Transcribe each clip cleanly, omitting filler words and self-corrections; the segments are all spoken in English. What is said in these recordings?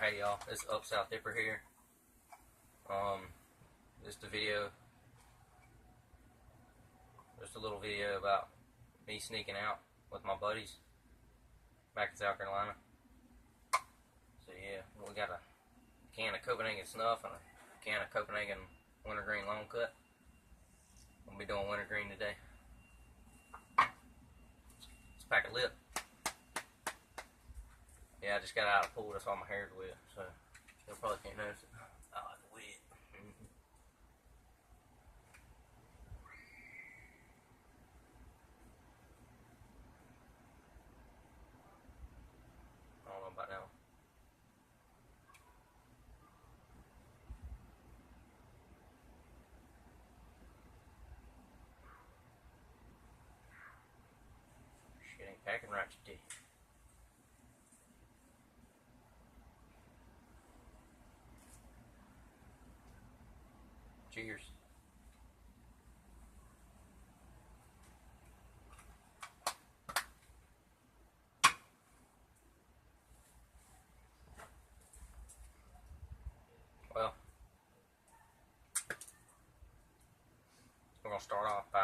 Alright, hey y'all, it's Up South Dipper here. Just a video, just a little video about me sneaking out with my buddies back in South Carolina. So yeah, we got a can of Copenhagen snuff and a can of Copenhagen wintergreen long cut. We'll be doing wintergreen today. Let's pack a lip. Yeah, I just got out of the pool, that's why my hair's wet, so you probably can't notice it. Oh, it's wet. I don't know about now. Shit ain't packing right today. Cheers. Well, we're going to start off by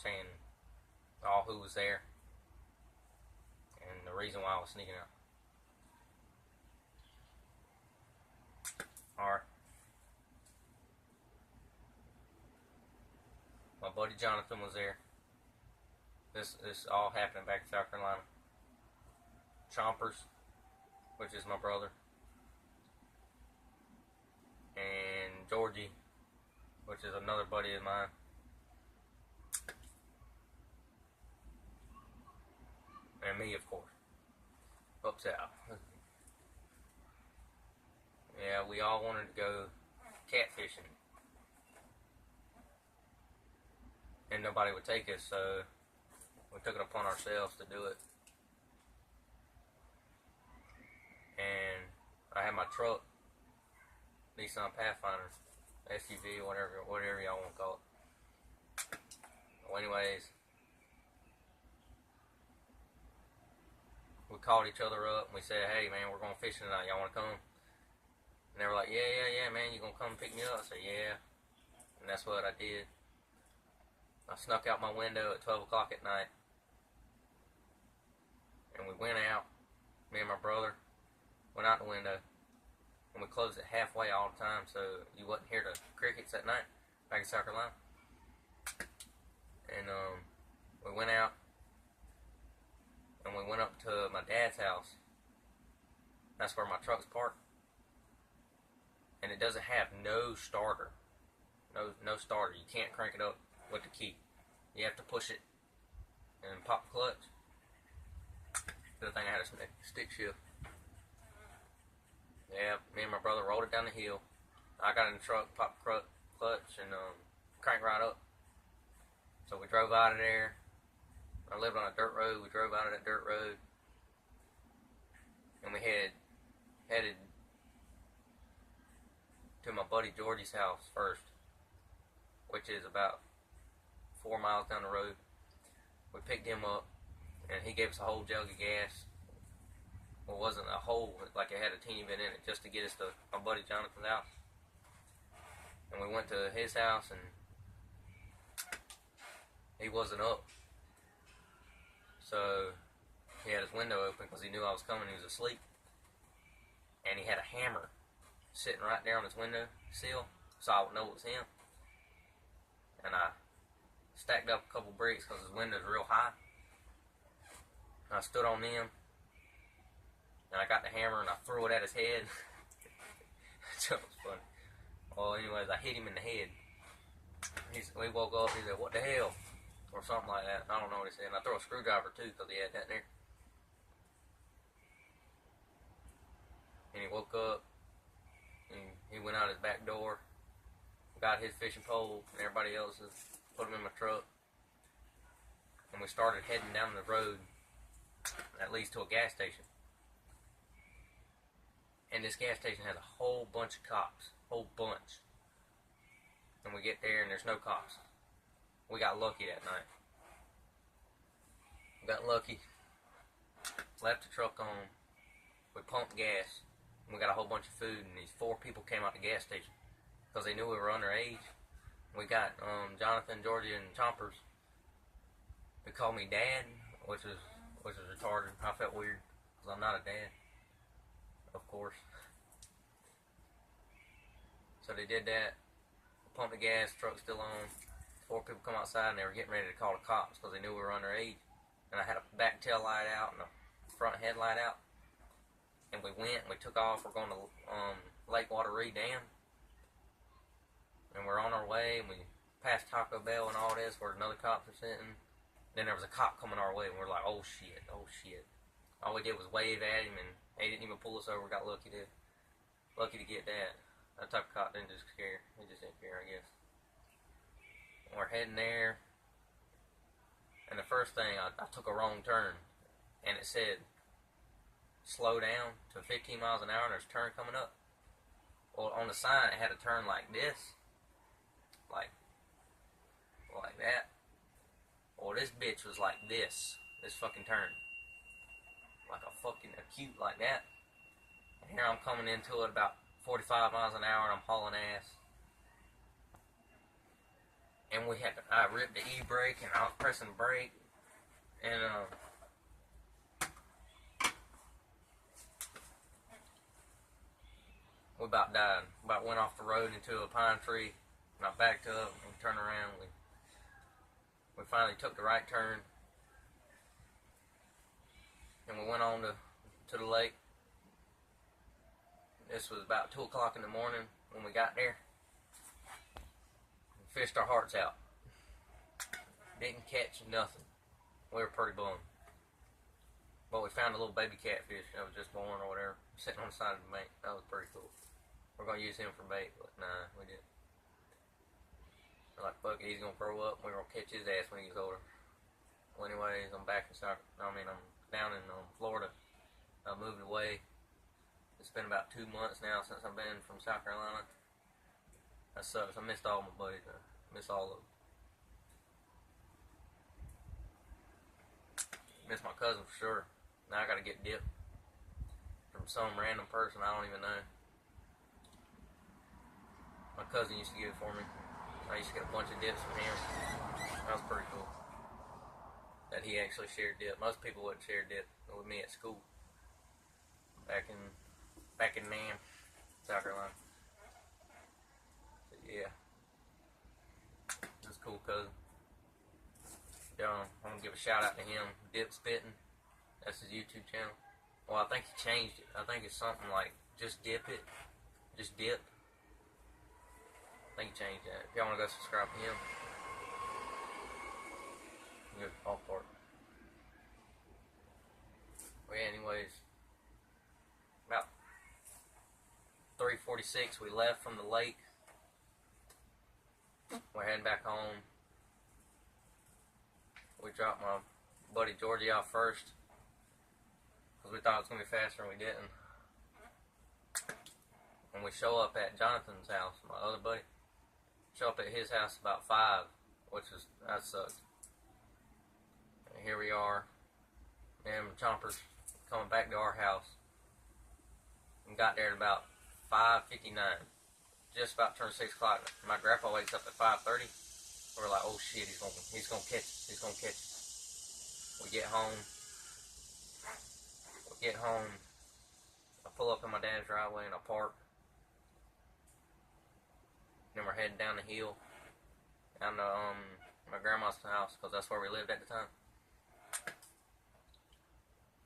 saying all who was there and the reason why I was sneaking out. Alright. My buddy Jonathan was there. This all happened back in South Carolina. Chompers, which is my brother, and Georgie, which is another buddy of mine. And me, of course. Up south. Yeah, we all wanted to go catfishing. And nobody would take us, so we took it upon ourselves to do it. And I had my truck, Nissan Pathfinder, SUV, whatever y'all want to call it. Well, anyways, we called each other up and we said, hey man, we're going fishing tonight, y'all want to come? And they were like, yeah, man, you gonna come pick me up? I said, yeah. And that's what I did. I snuck out my window at 12 o'clock at night. And we went out, me and my brother, went out the window. And we closed it halfway all the time so you wouldn't hear the crickets at night back in South Carolina. And we went out and we went up to my dad's house. That's where my truck's parked. And it doesn't have no starter. No starter. You can't crank it up with the key. You have to push it and pop the clutch. Good thing I had a stick shift. Yeah, me and my brother rolled it down the hill. I got in the truck, popped the clutch, and cranked right up. So we drove out of there. I lived on a dirt road. We drove out of that dirt road. And we headed to my buddy Georgie's house first, which is about 4 miles down the road. We picked him up, and he gave us a whole jug of gas. Well, it wasn't a whole, like it had a teeny bit in it, just to get us to my buddy Jonathan's house. And we went to his house, and he wasn't up. So he had his window open because he knew I was coming. He was asleep, and he had a hammer sitting right there on his window sill, so I would know it was him. And I stacked up a couple bricks because his window's real high. And I stood on them, and I got the hammer and I threw it at his head. So it was funny. Well, anyways, I hit him in the head. We woke up, he said, "What the hell?" Or something like that. I don't know what he said. And I threw a screwdriver too because he had that there. And he woke up. He went out his back door, got his fishing pole and everybody else's, put them in my truck, and we started heading down the road that leads to a gas station. And this gas station has a whole bunch of cops, whole bunch. And we get there and there's no cops. We got lucky that night. We got lucky. left the truck on. We pumped gas. We got a whole bunch of food, and these 4 people came out the gas station because they knew we were underage. We got Jonathan, Georgia, and Chompers. They called me Dad, which is retarded. I felt weird because I'm not a dad, of course. So they did that. Pumped the gas, truck still on. 4 people come outside, and they were getting ready to call the cops because they knew we were underage. And I had a back tail light out and a front headlight out. And we went and we took off. We're going to Lake Wateree Dam. And we're on our way, and we passed Taco Bell and all this where another cops were sitting. Then there was a cop coming our way, and we were like, oh shit, oh shit. All we did was wave at him, and he didn't even pull us over. Got lucky to get that. That type of cop didn't just care. He just didn't care, I guess. And we're heading there. And the first thing, I took a wrong turn. And it said, slow down to 15 miles an hour, and there's a turn coming up. Well, on the sign, it had a turn like this. Like that. Well, this bitch was like this fucking turn. Like a fucking acute like that. And here I'm coming into it about 45 miles an hour, and I'm hauling ass. And I ripped the e-brake, and I was pressing the brake. And, we about died. About went off the road into a pine tree. And I backed up and turned around. We finally took the right turn. And we went on to the lake. This was about 2 o'clock in the morning when we got there. We fished our hearts out. Didn't catch nothing. We were pretty bummed. But we found a little baby catfish that was just born or whatever, sitting on the side of the bank. That was pretty cool. We're going to use him for bait, but nah, we didn't. We're like, fuck it, he's going to grow up. We're going to catch his ass when he gets older. Well, anyways, I'm back in I'm down in Florida. I moved away. It's been about 2 months now since I've been from South Carolina. That sucks. I missed all my buddies. I miss all of them. Miss my cousin for sure. Now I gotta get dipped from some random person I don't even know. My cousin used to get it for me. I used to get a bunch of dips from him. That was pretty cool. That he actually shared dip. Most people wouldn't share dip with me at school. Back in Nam, South Carolina. But yeah. That's cool, cousin. I'm gonna give a shout out to him. Dip Spitting. That's his YouTube channel. Well, I think he changed it. I think it's something like just dip it. Just dip. I think he changed that. If y'all wanna go subscribe to him. Good all part. Well, yeah, anyways. About 3:46 we left from the lake. We're heading back home. We dropped my buddy Georgie off first because we thought it was going to be faster and we didn't. And we show up at Jonathan's house, my other buddy. Show up at his house about 5, that sucked. And here we are, and Chompers coming back to our house. And got there at about 5:59. Just about turned 6 o'clock. My grandpa wakes up at 5:30. We're like, oh shit, he's gonna catch us. He's gonna catch us. We get home. I pull up in my dad's driveway and I park. Then we're heading down the hill, down to my grandma's house, because that's where we lived at the time.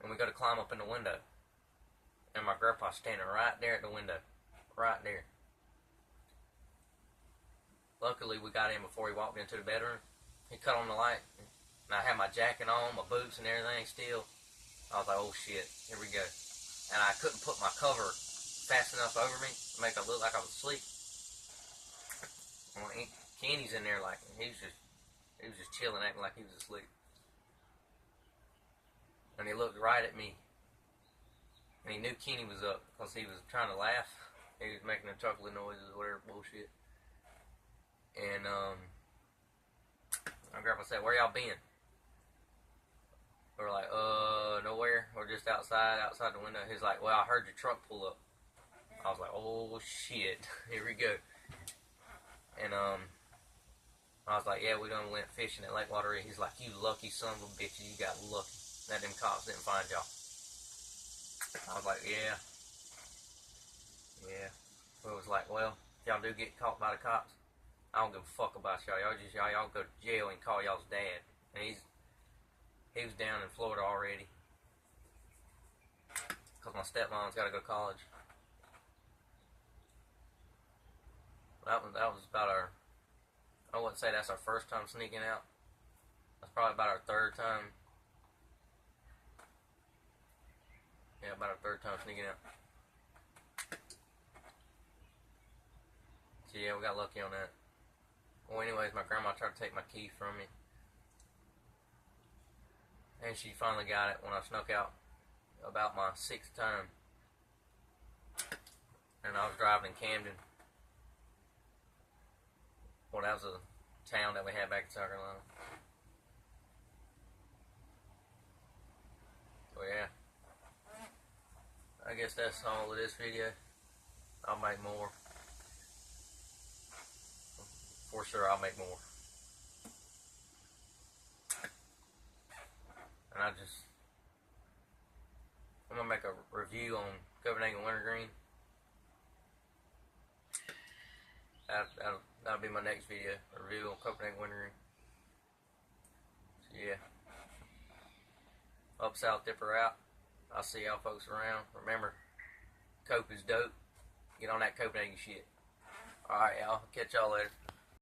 And we go to climb up in the window. And my grandpa's standing right there at the window. Right there. Luckily, we got in before he walked into the bedroom. He cut on the light. And I had my jacket on, my boots and everything still. I was like, oh shit, here we go. And I couldn't put my cover fast enough over me to make it look like I was asleep. Well, Kenny's in there like, he was just chilling, acting like he was asleep. And he looked right at me. And he knew Kenny was up because he was trying to laugh. He was making the chuckling noises or whatever bullshit. And my grandpa said, where y'all been? We were like, nowhere. We're just outside the window. He's like, well, I heard your truck pull up. I was like, oh shit, here we go. And I was like, yeah, we done went fishing at Lake Water. He's like, you lucky son of a bitch, you got lucky that them cops didn't find y'all. I was like, yeah. So it was like, well, if y'all do get caught by the cops, I don't give a fuck about y'all. Y'all go to jail and call y'all's dad. And he was down in Florida already. Because my stepmom's got to go to college. That was about our, I wouldn't say that's our first time sneaking out. That's probably about our third time. Yeah, about our third time sneaking out. So yeah, we got lucky on that. Well, anyways, my grandma tried to take my key from me. And she finally got it when I snuck out about my 6th time. And I was driving in Camden. Well, that was a town that we had back in South Carolina. So yeah. I guess that's all of this video. I'll make more. For sure, I'll make more. And I'm gonna make a review on Copenhagen wintergreen. That'll be my next video. A review on Copenhagen wintergreen. So yeah. Up south, dipper out. I'll see y'all folks around. Remember, Cope is dope. Get on that Copenhagen shit. Alright, y'all. Catch y'all later.